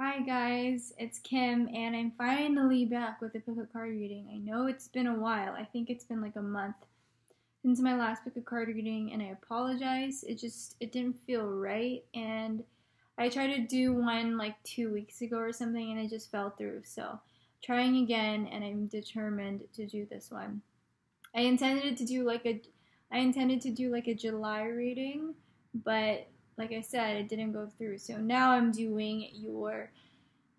Hi guys, it's Kim and I'm finally back with a pick a card reading. I know it's been a while. I think it's been like a month since my last pick a card reading and I apologize. It didn't feel right and I tried to do one like 2 weeks ago or something and it just fell through. So trying again and I'm determined to do this one. I intended to do like a I intended to do like a July reading, but like I said, it didn't go through. So now I'm doing your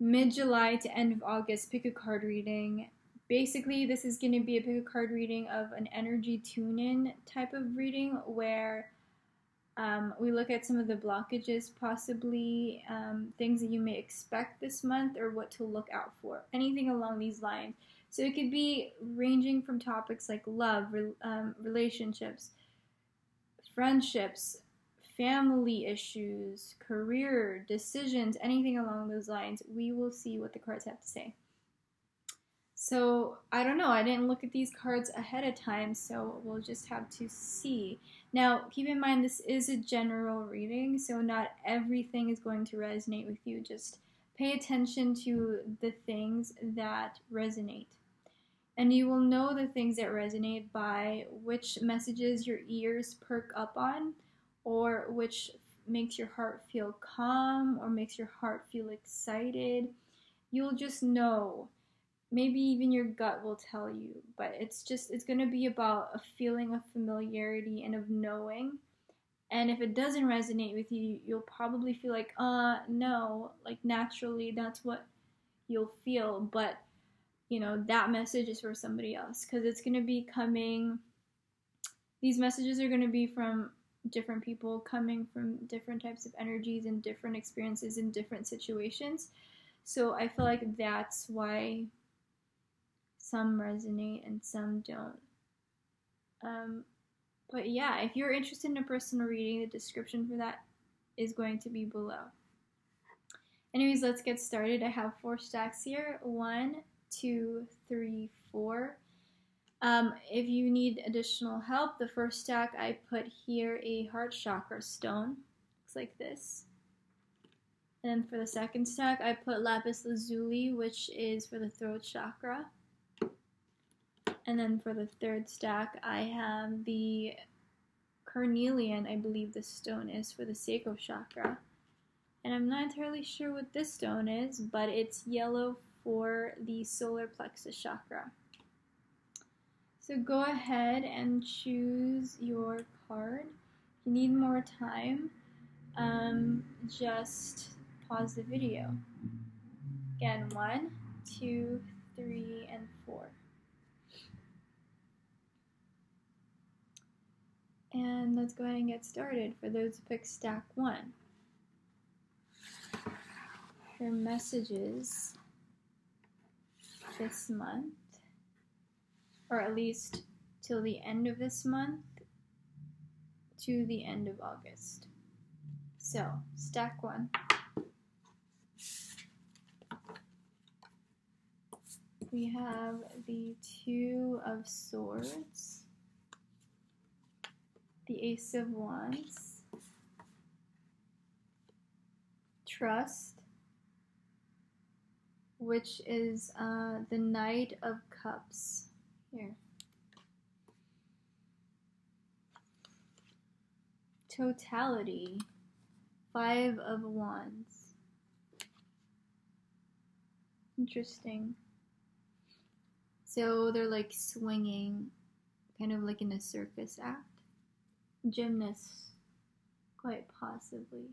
mid-July to end of August pick a card reading. Basically, this is going to be a pick a card reading of an energy tune-in type of reading where we look at some of the blockages, possibly things that you may expect this month or what to look out for, anything along these lines. So it could be ranging from topics like love, relationships, friendships, family issues, career, decisions, anything along those lines. We will see what the cards have to say. So, I don't know. I didn't look at these cards ahead of time, so we'll just have to see. Now, keep in mind this is a general reading, so not everything is going to resonate with you. Just pay attention to the things that resonate. And you will know the things that resonate by which messages your ears perk up on, or which makes your heart feel calm or makes your heart feel excited. You'll just know. Maybe even your gut will tell you, but it's going to be about a feeling of familiarity and of knowing. And if it doesn't resonate with you, you'll probably feel like, no, like naturally that's what you'll feel, but that message is for somebody else because it's going to be coming, these messages are going to be from different people coming from different types of energies and different experiences in different situations. So I feel like that's why some resonate and some don't. But yeah, if you're interested in a personal reading, the description for that is going to be below. Anyways, let's get started. I have 4 stacks here. 1, 2, 3, 4. If you need additional help, the first stack I put here a heart chakra stone. Looks like this. And for the second stack, I put lapis lazuli, which is for the throat chakra. And then for the third stack, I have the carnelian, I believe the stone is, for the sacral chakra. And I'm not entirely sure what this stone is, but it's yellow for the solar plexus chakra. So go ahead and choose your card. If you need more time, just pause the video. Again, 1, 2, 3, and 4. And let's go ahead and get started. For those who picked stack 1, your messages this month, or at least till the end of this month to the end of August. So, stack 1. We have the 2 of Swords, the Ace of Wands, Trust, which is the Knight of Cups. Here. Totality, 5 of Wands. Interesting. So they're like swinging, kind of like in a circus act. Gymnasts, quite possibly.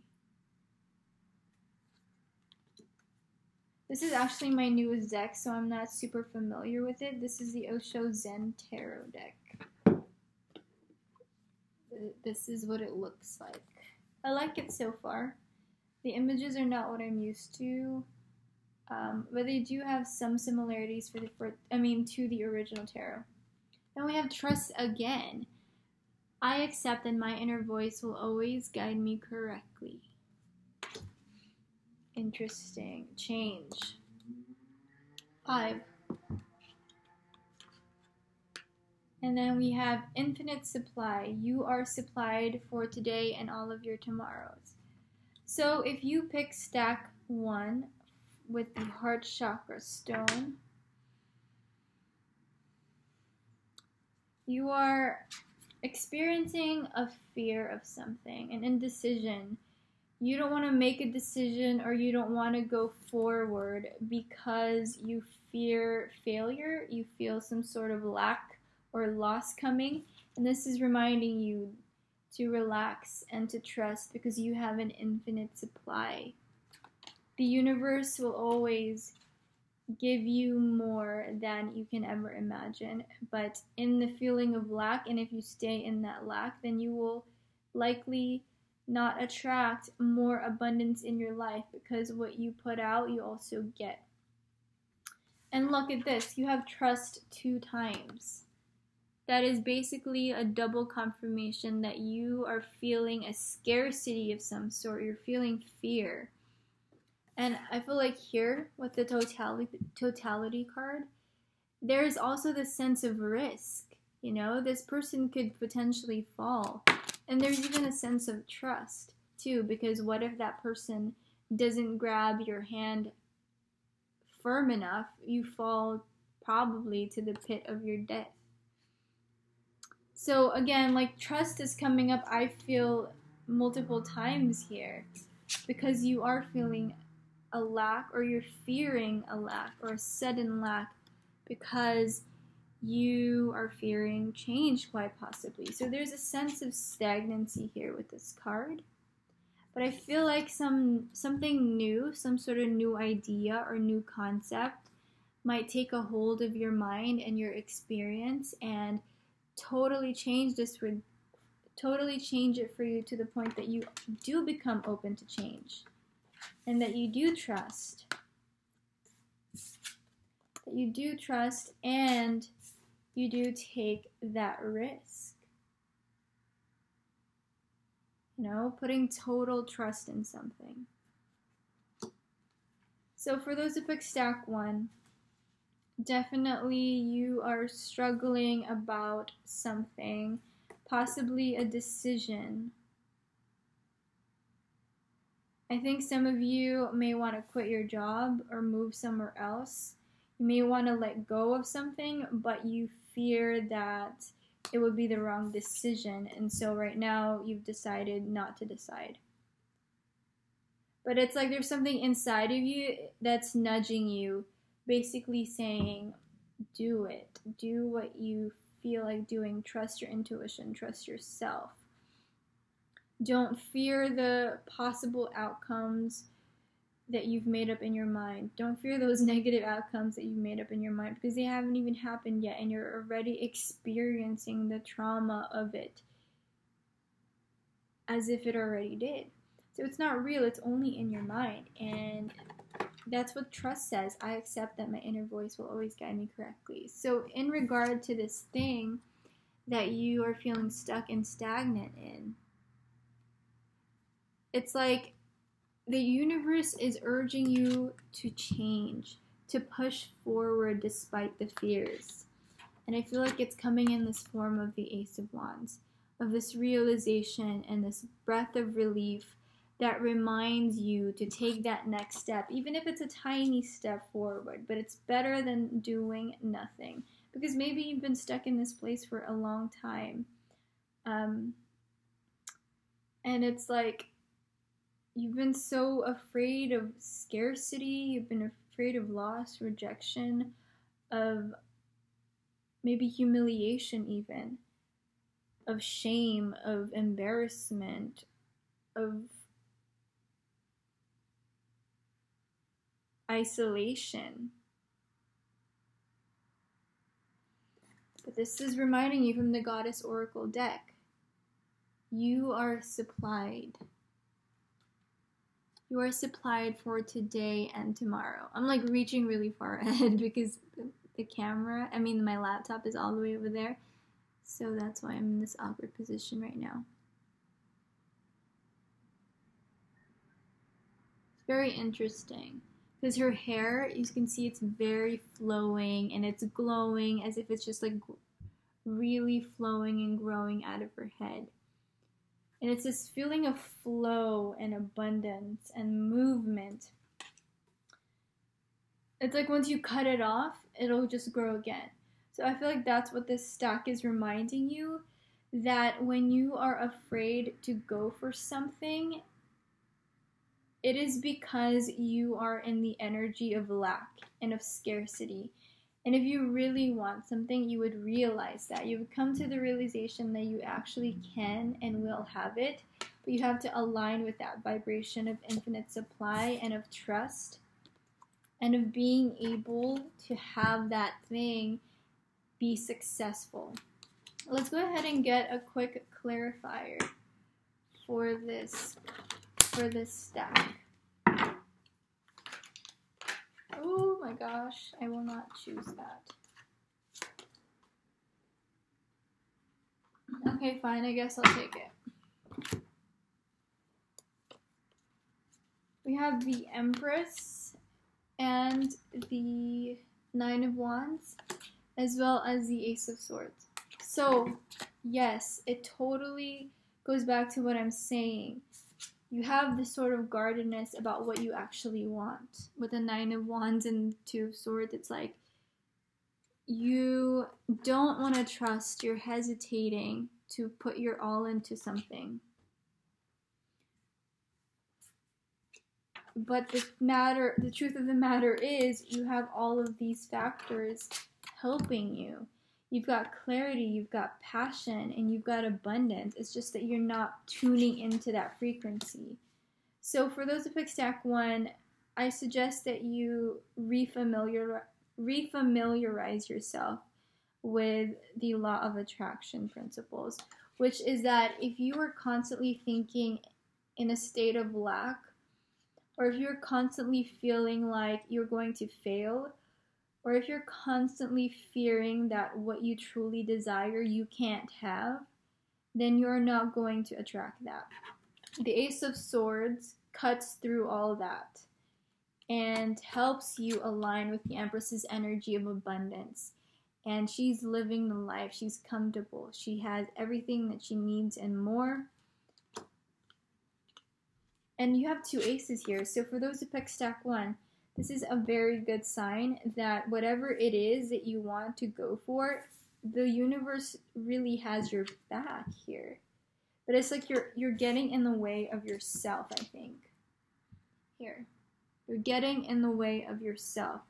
This is actually my newest deck, so I'm not super familiar with it. This is the Osho Zen Tarot deck. This is what it looks like. I like it so far. The images are not what I'm used to, but they do have some similarities to the original tarot. Then we have Trust again. I accept that my inner voice will always guide me correctly. Interesting. Change. 5. And then we have Infinite Supply. You are supplied for today and all of your tomorrows. So if you pick stack 1 with the heart chakra stone. You are experiencing a fear of something, an indecision. You don't want to make a decision, or you don't want to go forward because you fear failure. You feel some sort of lack or loss coming. And this is reminding you to relax and to trust, because you have an infinite supply. The universe will always give you more than you can ever imagine. But in the feeling of lack, and if you stay in that lack, then you will likely not attract more abundance in your life, because what you put out, you also get. And look at this, you have trust 2 times. That is basically a double confirmation that you are feeling a scarcity of some sort. You're feeling fear. And I feel like here, with the totality card, there is also this sense of risk. You know, this person could potentially fall. And there's even a sense of trust, too, because what if that person doesn't grab your hand firm enough? You fall probably to the pit of your death. So again, like, trust is coming up, I feel, multiple times here, because you are feeling a lack, or you're fearing a lack, or a sudden lack, because you are fearing change, quite possibly. So there's a sense of stagnancy here with this card. But I feel like something new, some sort of new idea or new concept might take a hold of your mind and your experience and totally change it for you, to the point that you do become open to change, and that you do trust. And you do take that risk. You know, putting total trust in something. So for those who pick stack 1, definitely you are struggling about something, possibly a decision. I think some of you may want to quit your job or move somewhere else. You may want to let go of something, but you fear that it would be the wrong decision. And so right now you've decided not to decide. But it's like there's something inside of you that's nudging you, basically saying, do it. Do what you feel like doing. Trust your intuition. Trust yourself. Don't fear the possible outcomes that you've made up in your mind. Don't fear those negative outcomes that you've made up in your mind, because they haven't even happened yet, and you're already experiencing the trauma of it as if it already did. So it's not real, it's only in your mind. And that's what trust says. I accept that my inner voice will always guide me correctly. So in regard to this thing that you are feeling stuck and stagnant in, it's like the universe is urging you to change, to push forward despite the fears. And I feel like it's coming in this form of the Ace of Wands, of this realization and this breath of relief that reminds you to take that next step, even if it's a tiny step forward. But it's better than doing nothing, because maybe you've been stuck in this place for a long time. And it's like, you've been so afraid of scarcity, you've been afraid of loss, rejection, of maybe humiliation even, of shame, of embarrassment, of isolation. But this is reminding you from the Goddess Oracle deck, you are supplied. You are supplied for today and tomorrow. I'm like reaching really far ahead because my laptop is all the way over there. So that's why I'm in this awkward position right now. It's very interesting because her hair, you can see it's very flowing and it's glowing as if it's just like really flowing and growing out of her head. And it's this feeling of flow and abundance and movement. It's like once you cut it off, it'll just grow again. So I feel like that's what this stack is reminding you, that when you are afraid to go for something, it is because you are in the energy of lack and of scarcity. And if you really want something, you would realize that. You would come to the realization that you actually can and will have it, but you have to align with that vibration of infinite supply and of trust and of being able to have that thing be successful. Let's go ahead and get a quick clarifier for this stack. Oh my gosh, I will not choose that. Okay, fine, I guess I'll take it. We have the Empress and the Nine of Wands, as well as the Ace of Swords. So, yes, it totally goes back to what I'm saying. You have this sort of guardedness about what you actually want. With the Nine of Wands and Two of Swords, it's like you don't want to trust, you're hesitating to put your all into something. But the truth of the matter is, you have all of these factors helping you. You've got clarity, you've got passion, and you've got abundance. It's just that you're not tuning into that frequency. So for those who pick stack 1, I suggest that you refamiliarize yourself with the law of attraction principles, which is that if you are constantly thinking in a state of lack, or if you're constantly feeling like you're going to fail, or if you're constantly fearing that what you truly desire you can't have, then you're not going to attract that. The Ace of Swords cuts through all that and helps you align with the Empress's energy of abundance. And she's living the life. She's comfortable. She has everything that she needs and more. And you have 2 aces here. So for those who pick stack 1, this is a very good sign that whatever it is that you want to go for, the universe really has your back here. But it's like you're getting in the way of yourself, I think. Here. You're getting in the way of yourself.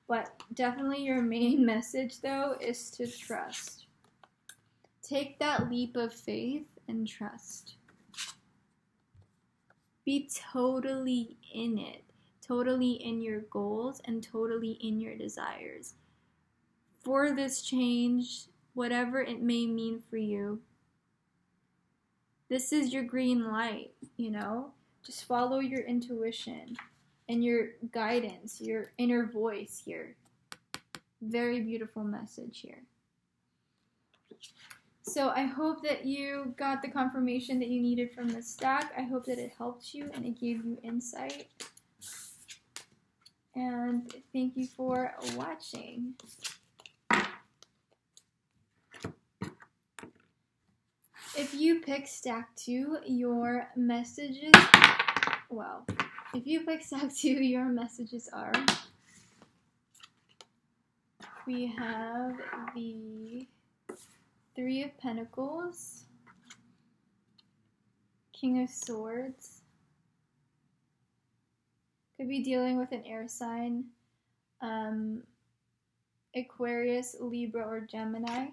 But definitely your main message, though, is to trust. Take that leap of faith and trust. Be totally in it. Totally in your goals and totally in your desires. For this change, whatever it may mean for you, this is your green light, you know? Just follow your intuition and your guidance, your inner voice here. Very beautiful message here. So I hope that you got the confirmation that you needed from the stack. I hope that it helped you and it gave you insight. And thank you for watching. If you pick stack 2, your messages, if you pick stack 2, your messages are, we have the 3 of Pentacles, King of Swords. Could be dealing with an air sign, Aquarius, Libra, or Gemini.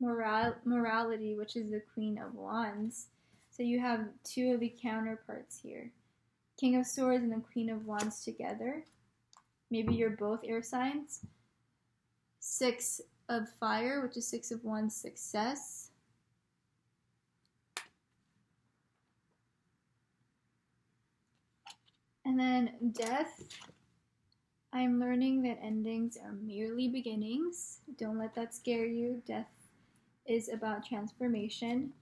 Morality, which is the Queen of Wands. So you have 2 of the counterparts here. King of Swords and the Queen of Wands together. Maybe you're both air signs. 6 of Fire, which is 6 of Wands, success. And then Death. I'm learning that endings are merely beginnings. Don't let that scare you. Death is about transformation.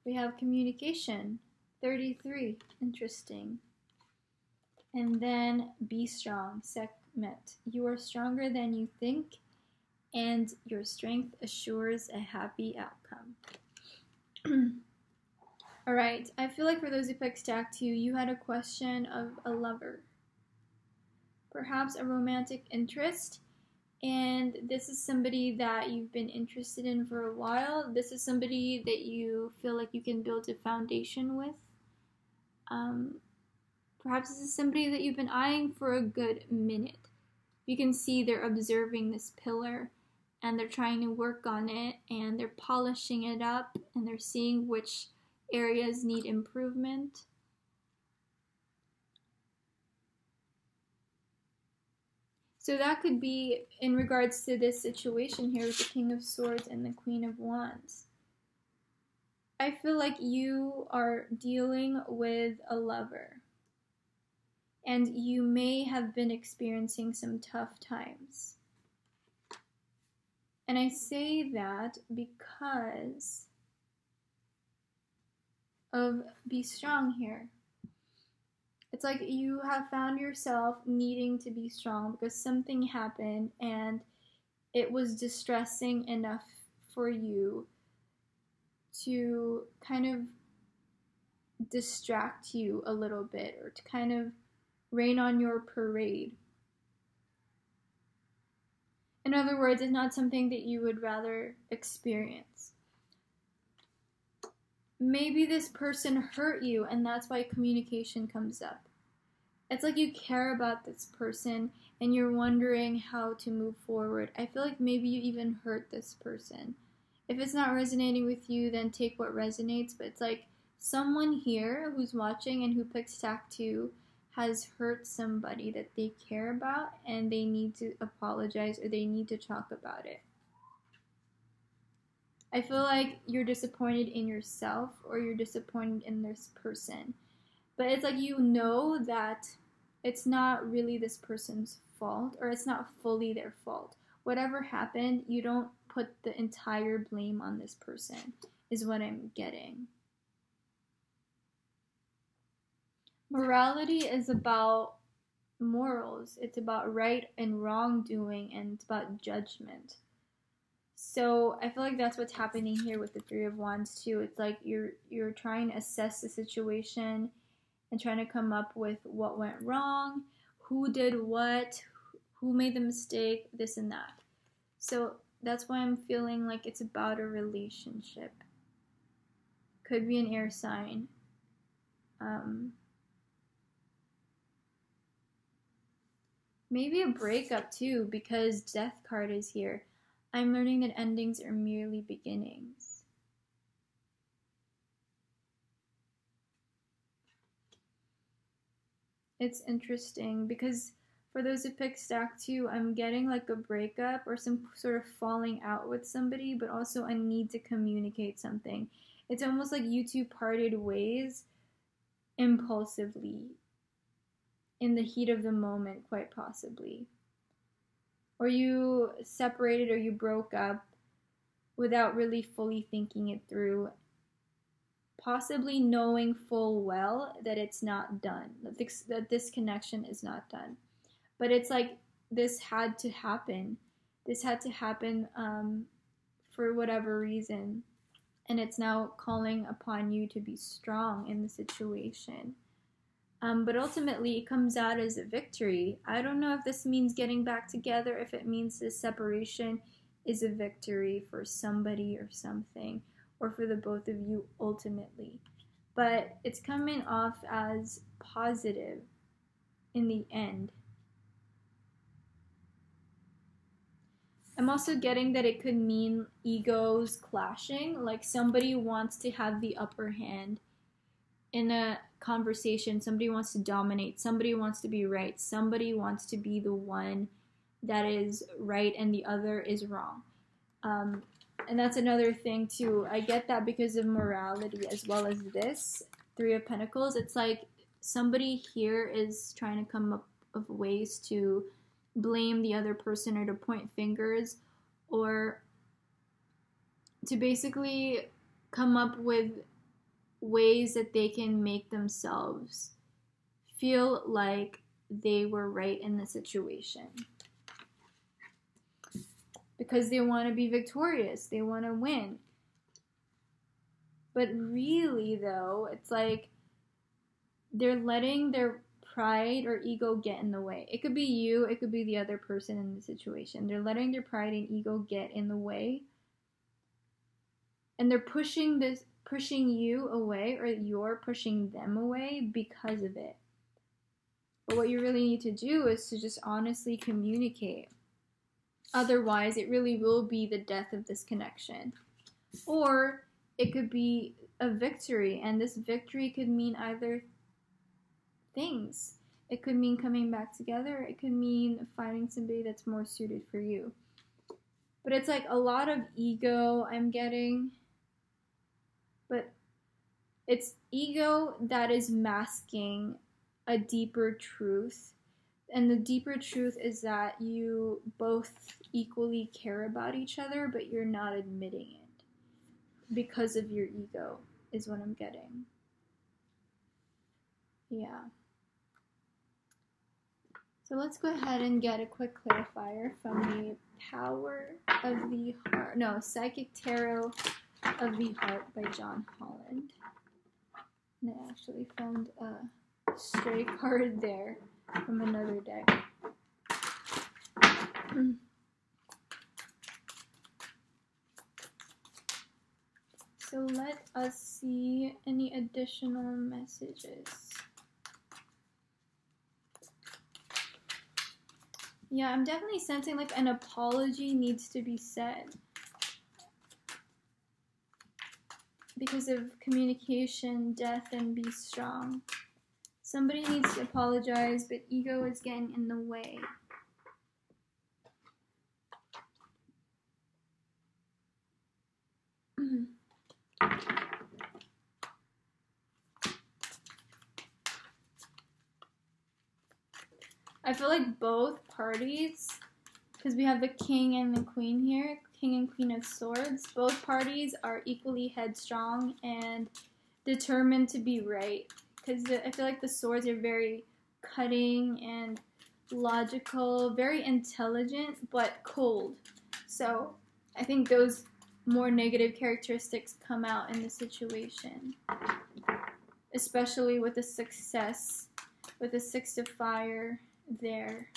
We have Communication, 33, interesting. And then Be Strong, Sekhmet. You are stronger than you think, and your strength assures a happy outcome. Alright, I feel like for those who picked stack 2, you had a question of a lover. perhaps a romantic interest, and this is somebody that you've been interested in for a while. This is somebody that you feel like you can build a foundation with. Perhaps this is somebody that you've been eyeing for a good minute. You can see they're observing this pillar and they're trying to work on it and they're polishing it up and they're seeing which areas need improvement. So that could be in regards to this situation here with the King of Swords and the Queen of Wands. I feel like you are dealing with a lover. And you may have been experiencing some tough times. And I say that because of be strong here. It's like you have found yourself needing to be strong because something happened and it was distressing enough for you to kind of distract you a little bit or to kind of rain on your parade. In other words, it's not something that you would rather experience. Maybe this person hurt you and that's why communication comes up. It's like you care about this person and you're wondering how to move forward. I feel like maybe you even hurt this person. If it's not resonating with you, then take what resonates, but it's like someone here who's watching and who picked stack 2 has hurt somebody that they care about and they need to apologize or they need to talk about it. I feel like you're disappointed in yourself or you're disappointed in this person. But it's like you know that it's not really this person's fault or it's not fully their fault. Whatever happened, you don't put the entire blame on this person, is what I'm getting. Morality is about morals. It's about right and wrongdoing, and it's about judgment. So I feel like that's what's happening here with the Three of Wands too. It's like you're trying to assess the situation and trying to come up with what went wrong, who did what, who made the mistake, this and that. So that's why I'm feeling like it's about a relationship. Could be an air sign. Maybe a breakup too, because Death card is here. I'm learning that endings are merely beginnings. It's interesting because for those who pick stack 2, I'm getting like a breakup or some sort of falling out with somebody, but also a need to communicate something. It's almost like you two parted ways impulsively in the heat of the moment, quite possibly. Or you separated or you broke up without really fully thinking it through, possibly knowing full well that it's not done, that this connection is not done. But it's like this had to happen. This had to happen for whatever reason. And it's now calling upon you to be strong in the situation. But ultimately, it comes out as a victory. I don't know if this means getting back together, if it means this separation is a victory for somebody or something, or for the both of you ultimately. But it's coming off as positive in the end. I'm also getting that it could mean egos clashing, like somebody wants to have the upper hand in a conversation. Somebody wants to dominate, somebody wants to be right, somebody wants to be the one that is right and the other is wrong. And that's another thing too. I get that because of morality as well as this Three of Pentacles. It's like somebody here is trying to come up with ways to blame the other person or to point fingers or to basically come up with ways that they can make themselves feel like they were right in the situation. Because they want to be victorious, they want to win. But really though, it's like they're letting their pride or ego get in the way. It could be you, it could be the other person in the situation. They're letting their pride and ego get in the way. And they're pushing you away, or you're pushing them away because of it. But what you really need to do is to just honestly communicate. Otherwise, it really will be the death of this connection. Or it could be a victory, and this victory could mean either things. It could mean coming back together. It could mean finding somebody that's more suited for you. But it's like a lot of ego I'm getting. But it's ego that is masking a deeper truth. And the deeper truth is that you both equally care about each other, but you're not admitting it because of your ego, is what I'm getting. Yeah. So let's go ahead and get a quick clarifier from the Power of the Heart. No, Psychic Tarot of the Heart by John Holland. And I actually found a stray card there from another deck. So let us see any additional messages. Yeah, I'm definitely sensing like an apology needs to be said. Because of communication, death, and be strong. Somebody needs to apologize, but ego is getting in the way. I feel like both parties, because we have the king and the queen here, king and queen of swords, both parties are equally headstrong and determined to be right. Because I feel like the swords are very cutting and logical, very intelligent, but cold. So I think those more negative characteristics come out in the situation. Especially with the success, with the Six of Fire there.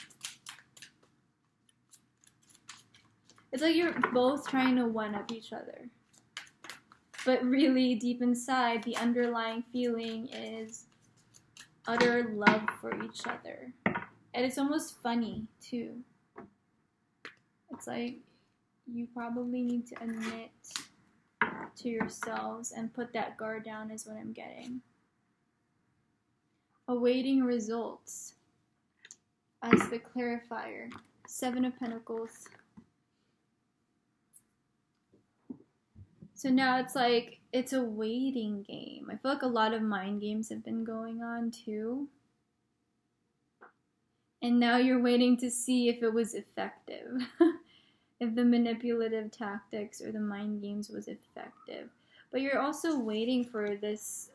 It's like you're both trying to one-up each other. But really, deep inside, the underlying feeling is utter love for each other. And it's almost funny, too. It's like you probably need to admit to yourselves and put that guard down is what I'm getting. Awaiting results as the clarifier. Seven of Pentacles. So now it's like, it's a waiting game. I feel like a lot of mind games have been going on too. And now you're waiting to see if it was effective. If the manipulative tactics or the mind games was effective. But you're also waiting for this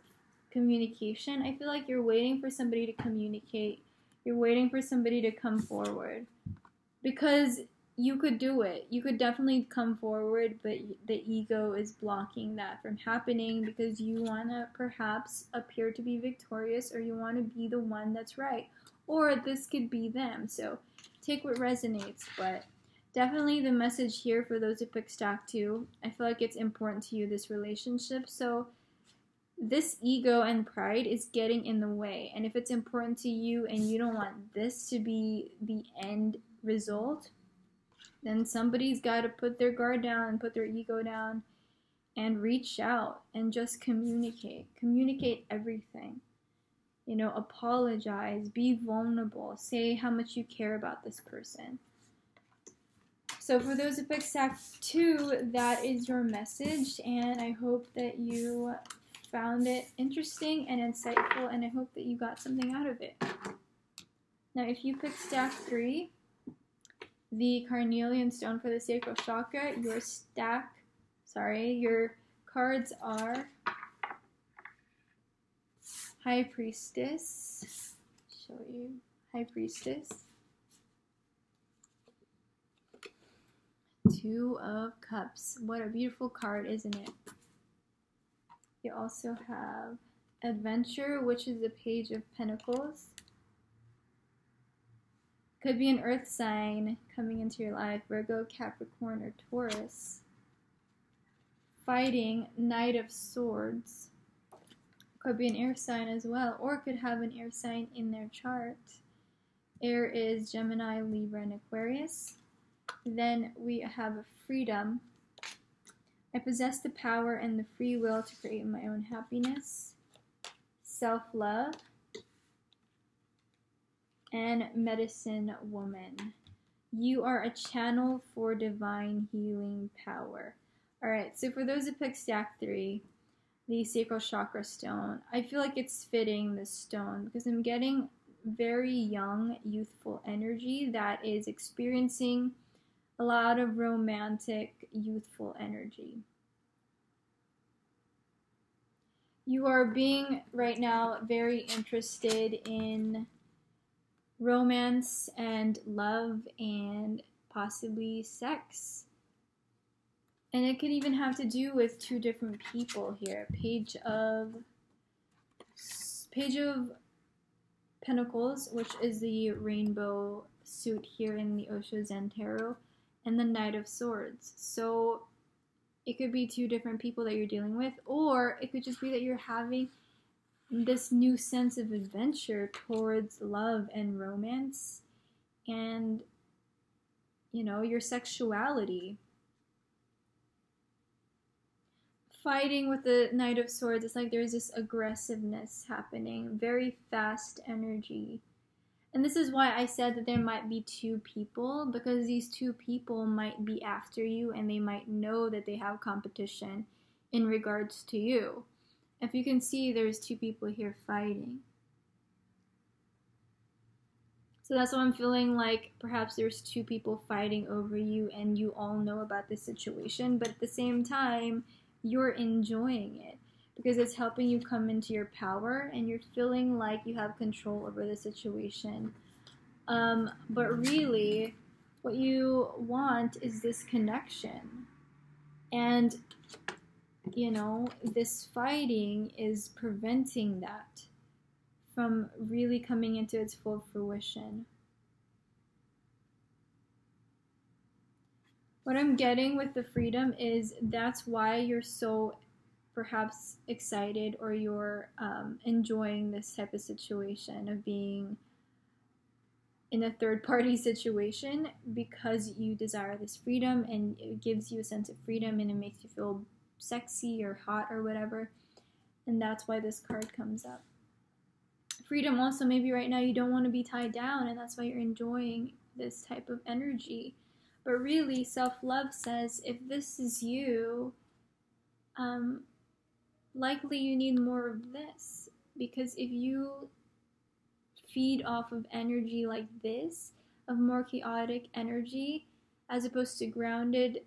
communication. I feel like you're waiting for somebody to communicate. You're waiting for somebody to come forward. Because you could do it. You could definitely come forward, but the ego is blocking that from happening because you want to perhaps appear to be victorious, or you want to be the one that's right. Or this could be them. So take what resonates. But definitely the message here for those who pick stack 2, I feel like it's important to you, this relationship. So this ego and pride is getting in the way. And if it's important to you and you don't want this to be the end result, then somebody's got to put their guard down and put their ego down and reach out and just communicate. Communicate everything. You know, apologize, be vulnerable, say how much you care about this person. So for those who picked stack 2, that is your message, and I hope that you found it interesting and insightful, and I hope that you got something out of it. Now, if you picked stack 3, the carnelian stone for the sacral chakra, your cards are High Priestess. Show you High Priestess. 2 of Cups. What a beautiful card, isn't it? You also have Adventure, which is the Page of Pentacles. Could be an earth sign coming into your life, Virgo, Capricorn, or Taurus. Fighting, Knight of Swords. Could be an air sign as well, or could have an air sign in their chart. Air is Gemini, Libra, and Aquarius. Then we have freedom. I possess the power and the free will to create my own happiness. Self-love. And medicine woman. You are a channel for divine healing power. Alright, so for those who pick stack 3, the sacral chakra stone, I feel like it's fitting this stone because I'm getting very young, youthful energy that is experiencing a lot of romantic, youthful energy. You are being right now very interested in romance and love and possibly sex. And it could even have to do with 2 different people here. Page of Pentacles, which is the rainbow suit here in the Osho Zen Tarot, and the Knight of Swords. So it could be 2 different people that you're dealing with, or it could just be that you're having this new sense of adventure towards love and romance and, you know, your sexuality. Fighting with the Knight of Swords, it's like there's this aggressiveness happening, very fast energy. And this is why I said that there might be 2 people, because these 2 people might be after you and they might know that they have competition in regards to you. If you can see, there's 2 people here fighting. So that's why I'm feeling like perhaps there's 2 people fighting over you and you all know about this situation, but at the same time, you're enjoying it because it's helping you come into your power and you're feeling like you have control over the situation. But really, what you want is this connection. And you know, this fighting is preventing that from really coming into its full fruition. What I'm getting with the freedom is that's why you're so perhaps excited or you're enjoying this type of situation of being in a third-party situation, because you desire this freedom and it gives you a sense of freedom and it makes you feel sexy or hot or whatever, and that's why this card comes up. Freedom also, maybe right now you don't want to be tied down and that's why you're enjoying this type of energy. But really, self-love says if this is you, likely you need more of this, because if you feed off of energy like this, of more chaotic energy as opposed to grounded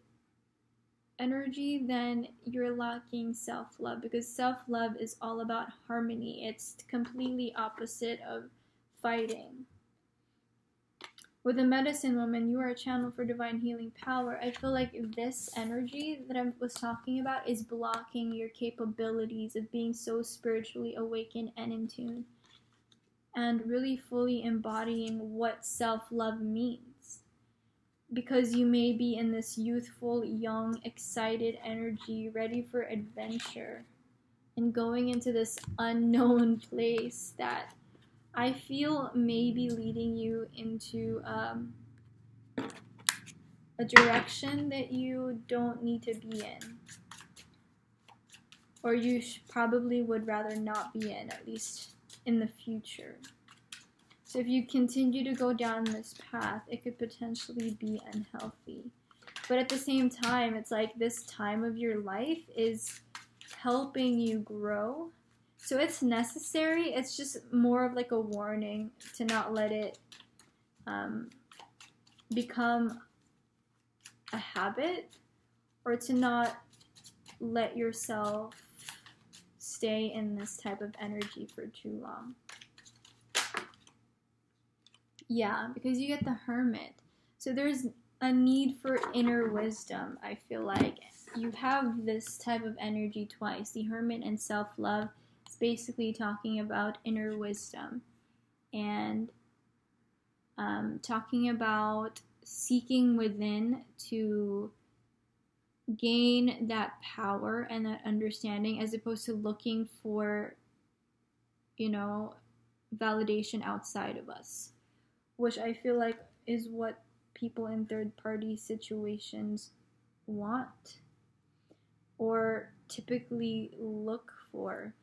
energy, then you're lacking self-love, because self-love is all about harmony. It's completely opposite of fighting. With the medicine woman, you are a channel for divine healing power. I feel like this energy that I was talking about is blocking your capabilities of being so spiritually awakened and in tune and really fully embodying what self-love means. Because you may be in this youthful, young, excited energy, ready for adventure and going into this unknown place that I feel may be leading you into a direction that you don't need to be in, or you probably would rather not be in, at least in the future. So if you continue to go down this path, it could potentially be unhealthy. But at the same time, it's like this time of your life is helping you grow. So it's necessary. It's just more of like a warning to not let it become a habit, or to not let yourself stay in this type of energy for too long. Yeah, because you get the Hermit. So there's a need for inner wisdom, I feel like. You have this type of energy twice. The Hermit and self-love is basically talking about inner wisdom. And talking about seeking within to gain that power and that understanding, as opposed to looking for, validation outside of us, which I feel like is what people in third party situations want or typically look for.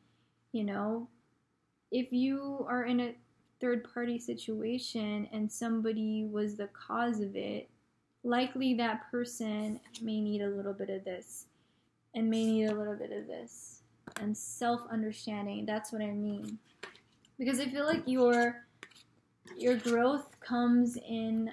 If you are in a third party situation and somebody was the cause of it, likely that person may need a little bit of this and may need a little bit of this. And self-understanding, that's what I mean. Because I feel like your growth comes in,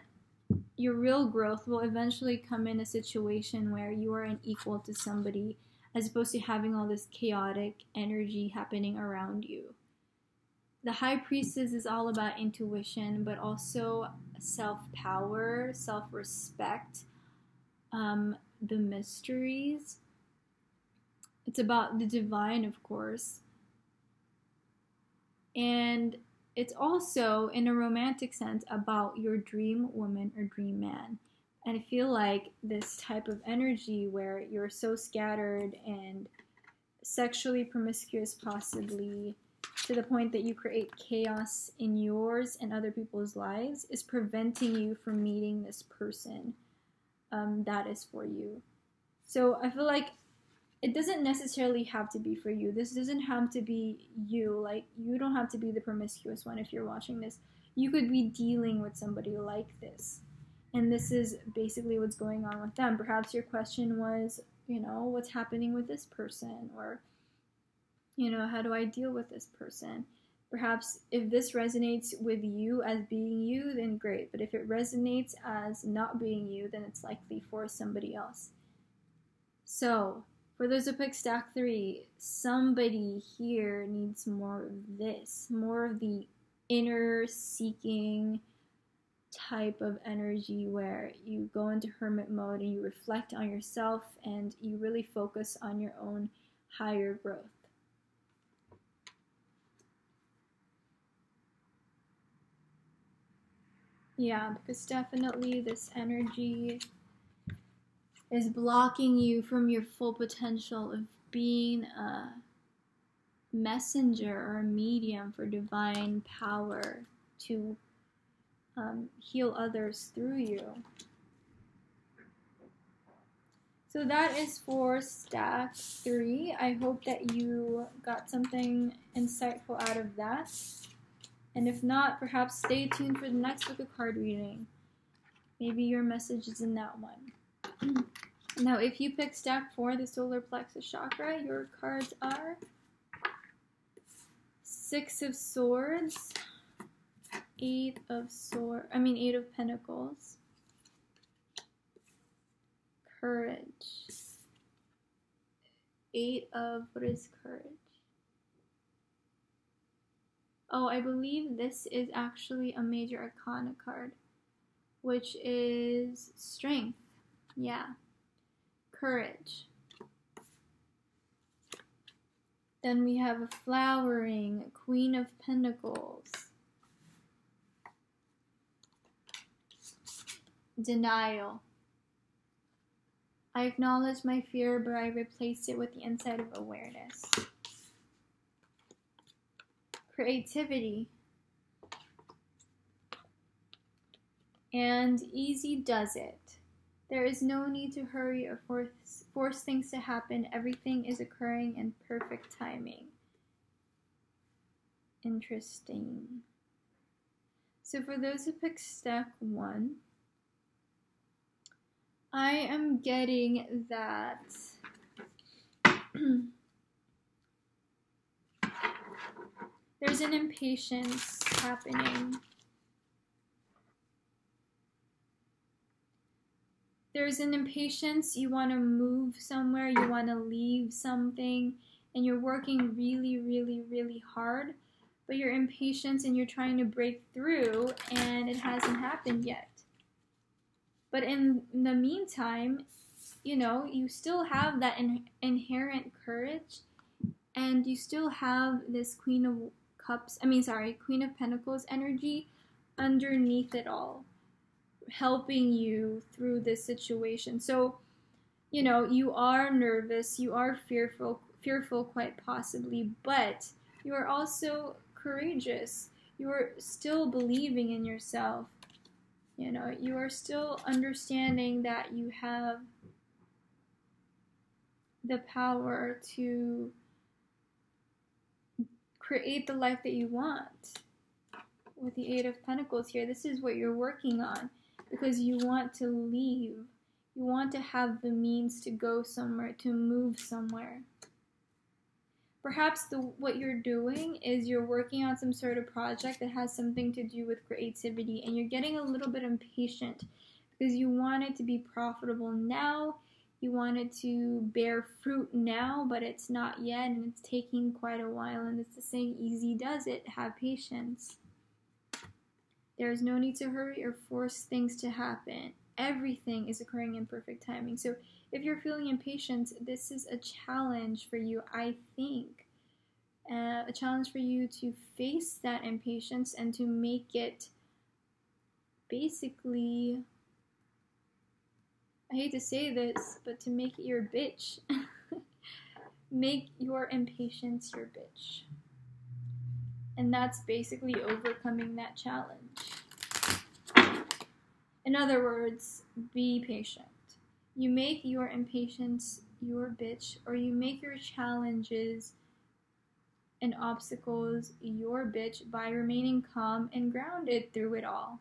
your real growth will eventually come in a situation where you are an equal to somebody, as opposed to having all this chaotic energy happening around you. The High Priestess is all about intuition, but also self-power, self-respect, the mysteries. It's about the divine, of course. And it's also, in a romantic sense, about your dream woman or dream man. And I feel like this type of energy where you're so scattered and sexually promiscuous, possibly, to the point that you create chaos in yours and other people's lives, is preventing you from meeting this person that is for you. So I feel like it doesn't necessarily have to be for you. This doesn't have to be you. Like, you don't have to be the promiscuous one if you're watching this. You could be dealing with somebody like this. And this is basically what's going on with them. Perhaps your question was, what's happening with this person? Or, how do I deal with this person? Perhaps if this resonates with you as being you, then great. But if it resonates as not being you, then it's likely for somebody else. So, for those who pick stack 3, somebody here needs more of this, more of the inner seeking type of energy where you go into hermit mode and you reflect on yourself and you really focus on your own higher growth. Yeah, because definitely this energy is blocking you from your full potential of being a messenger or a medium for divine power to heal others through you. So that is for stack 3. I hope that you got something insightful out of that. And if not, perhaps stay tuned for the next book of card reading. Maybe your message is in that one. Now, if you pick stack 4, the solar plexus chakra, your cards are 6 of Swords, 8 of Pentacles, Courage, 8 of, what is Courage? Oh, I believe this is actually a major arcana card, which is Strength. Yeah. Courage. Then we have a flowering Queen of Pentacles. Denial. I acknowledge my fear, but I replace it with the insight of awareness. Creativity. And easy does it. There is no need to hurry or force things to happen. Everything is occurring in perfect timing. Interesting. So for those who pick stack 1, I am getting that there's an impatience happening. There's an impatience, you want to move somewhere, you want to leave something, and you're working really, really, really hard, but you're impatient and you're trying to break through, and it hasn't happened yet. But in the meantime, you still have that inherent courage, and you still have this Queen of Pentacles energy, underneath it all, helping you through this situation. So, you know, you are nervous, you are fearful quite possibly, but you are also courageous. You are still believing in yourself. You know, you are still understanding that you have the power to create the life that you want. With the Eight of Pentacles here, this is what you're working on because you want to leave. You want to have the means to go somewhere, to move somewhere. Perhaps what you're doing is you're working on some sort of project that has something to do with creativity, and you're getting a little bit impatient because you want it to be profitable now. You want it to bear fruit now, but it's not yet, and it's taking quite a while. And it's the saying, easy does it, have patience. There is no need to hurry or force things to happen. Everything is occurring in perfect timing. So if you're feeling impatient, this is a challenge for you, I think. A challenge for you to face that impatience and to make it basically, I hate to say this, but to make it your bitch. Make your impatience your bitch. And that's basically overcoming that challenge. In other words, be patient. You make your impatience your bitch, or you make your challenges and obstacles your bitch by remaining calm and grounded through it all.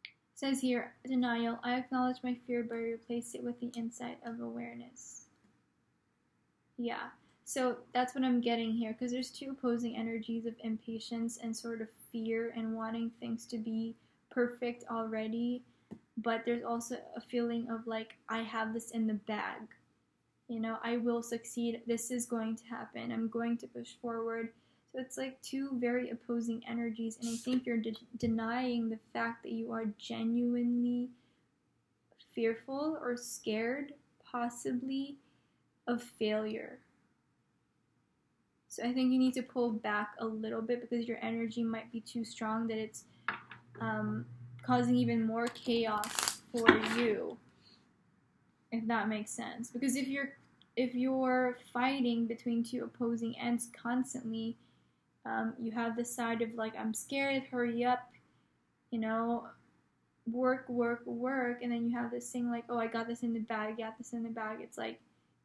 It says here, denial. I acknowledge my fear but replace it with the insight of awareness. Yeah. So that's what I'm getting here, because there's two opposing energies of impatience and sort of fear and wanting things to be perfect already, but there's also a feeling of like, I have this in the bag. You know, I will succeed. This is going to happen. I'm going to push forward. So it's like two very opposing energies, and I think you're denying the fact that you are genuinely fearful or scared, possibly, of failure. So I think you need to pull back a little bit because your energy might be too strong, that it's causing even more chaos for you, if that makes sense. Because if you're fighting between two opposing ends constantly, you have the side of like, I'm scared, hurry up, you know, work, and then you have this thing like, oh, I got this in the bag, It's like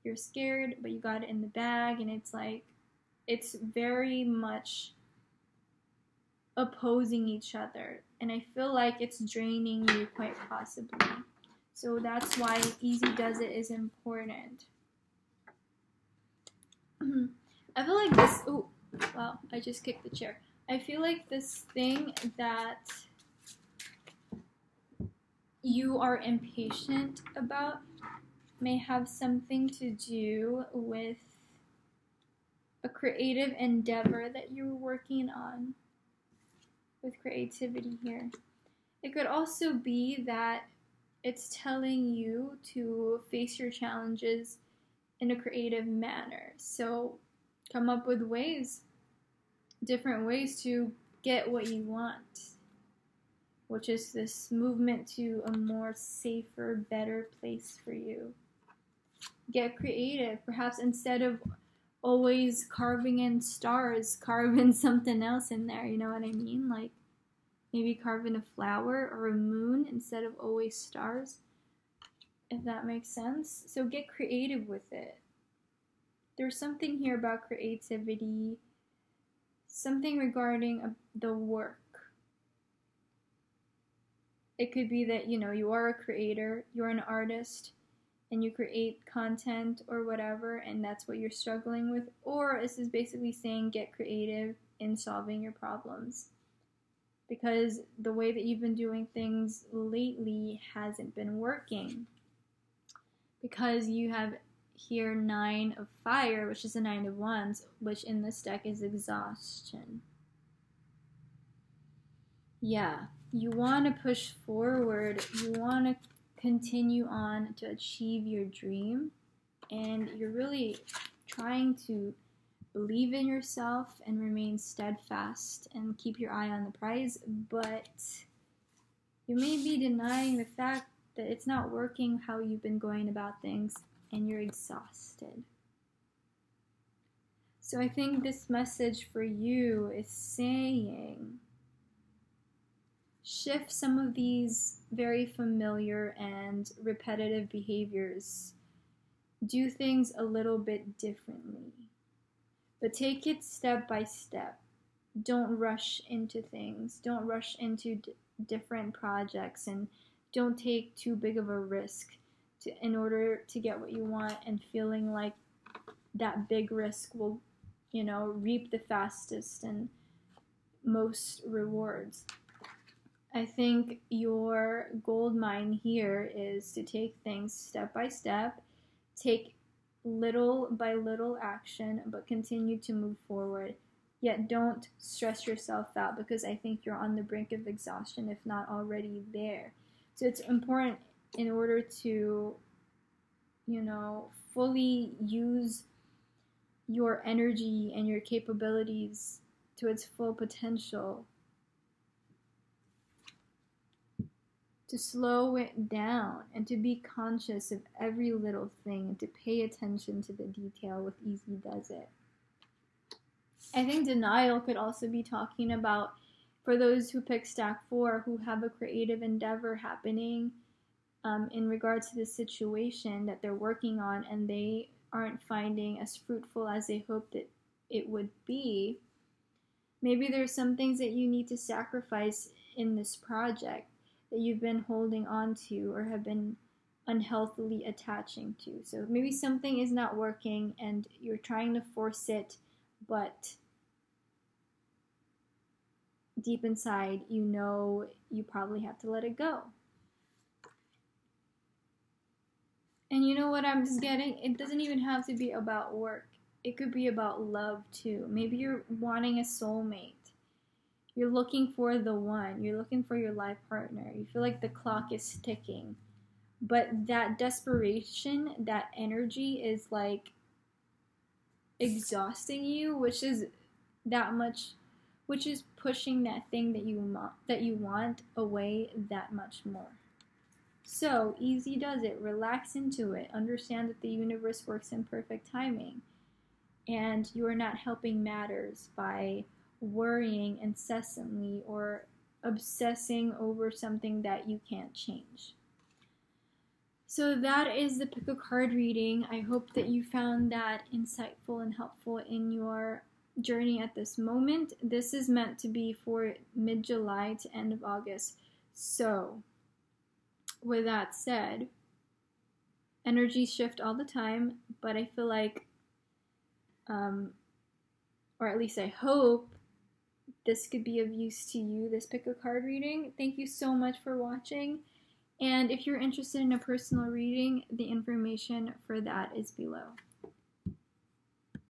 you're scared, but you got it in the bag, and it's like, it's very much opposing each other, and I feel like it's draining you quite possibly. So that's why easy does it is important. I feel like this, oh, wow, I just kicked the chair. I feel like this thing that you are impatient about may have something to do with a creative endeavor that you're working on with creativity here. It could also be that it's telling you to face your challenges in a creative manner. So come up with ways, different ways to get what you want, which is this movement to a more safer, better place for you. Get creative. Perhaps instead of always carving in stars, carve in something else in there, you know what I mean? Like maybe carve in a flower or a moon instead of always stars, if that makes sense. So get creative with it. There's something here about creativity, something regarding the work. It could be that, you know, you are a creator, you're an artist, and you create content or whatever, and that's what you're struggling with. Or this is basically saying get creative in solving your problems, because the way that you've been doing things lately hasn't been working, because you have here 9 of fire, which is the 9 of wands, which in this deck is exhaustion. Yeah, you want to push forward, you want to continue on to achieve your dream, and you're really trying to believe in yourself and remain steadfast and keep your eye on the prize, but you may be denying the fact that it's not working how you've been going about things and you're exhausted. So I think this message for you is saying, shift some of these very familiar and repetitive behaviors. Do things a little bit differently, but take it step by step. Don't rush into things. Don't rush into different projects, and don't take too big of a risk in order to get what you want, and feeling like that big risk will, reap the fastest and most rewards. I think your gold mine here is to take things step by step, take little by little action, but continue to move forward. Yet don't stress yourself out, because I think you're on the brink of exhaustion, if not already there. So it's important, in order to, fully use your energy and your capabilities to its full potential, to slow it down and to be conscious of every little thing and to pay attention to the detail with Easy Does It. I think denial could also be talking about, for those who pick stack 4, who have a creative endeavor happening in regards to the situation that they're working on, and they aren't finding as fruitful as they hoped that it would be. Maybe there's some things that you need to sacrifice in this project that you've been holding on to or have been unhealthily attaching to. So maybe something is not working and you're trying to force it, but deep inside, you probably have to let it go. And you know what I'm just getting? It doesn't even have to be about work. It could be about love too. Maybe you're wanting a soulmate. You're looking for the one. You're looking for your life partner. You feel like the clock is ticking. But that desperation, that energy is like exhausting you, which is pushing that thing that you want away that much more. So, Easy Does It. Relax into it. Understand that the universe works in perfect timing. And you are not helping matters by worrying incessantly or obsessing over something that you can't change. So that is the pick a card reading. I hope that you found that insightful and helpful in your journey at this moment. This is meant to be for mid-July to end of August. So, with that said, energies shift all the time, but I feel like, or at least I hope, this could be of use to you, this pick a card reading. Thank you so much for watching. And if you're interested in a personal reading, the information for that is below.